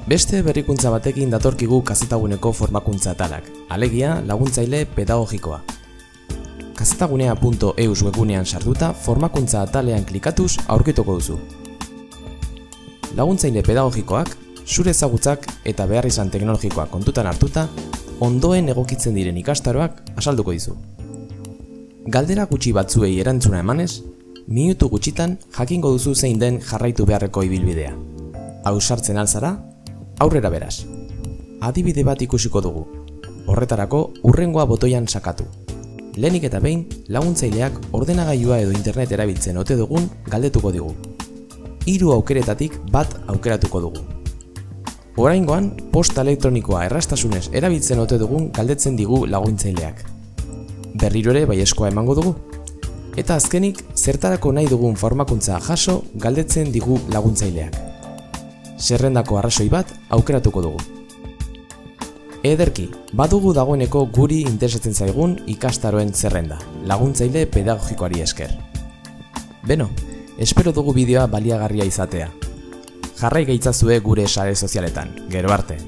Beste berrikuntza batekin datorkigu kazetaguneko formakuntza atalak, alegia laguntzaile pedagogikoa. Kazetagunea.eus webunean sartuta formakuntza atalean klikatuz aurkituko duzu. Laguntzaile pedagogikoak, zure ezagutzak eta beharrizan teknologikoak kontutan hartuta, ondoen egokitzen diren ikastaroak azalduko dizu. Galdera gutxi batzuei erantzuna emanez, minutu gutxitan jakingo duzu zein den jarraitu beharreko ibilbidea. Ausartzen alzara, aurrera beraz. Adibide bat ikusiko dugu. Horretarako hurrengoa botoian sakatu. Lehenik eta behin, laguntzaileak ordenagailua edo internet erabiltzen ote dugun galdetuko digu. 3 aukeretatik bat aukeratuko dugu. Oraingoan, posta elektronikoa erraztasunez erabiltzen ote dugun galdetzen digu laguntzaileak. Berriro ere baiezkoa emango dugu. Eta azkenik, zertarako nahi dugun formakuntza jaso galdetzen digu laguntzaileak. Zerrendako arrazoi bat aukeratuko dugu. Ederki, badugu dagoeneko guri interesatzen zaigun ikastaroen zerrenda, laguntzaile pedagogikoari esker. Beno, espero dugu bideoa baliagarria izatea. Jarrai gaitzazue gure sare sozialetan, gero arte!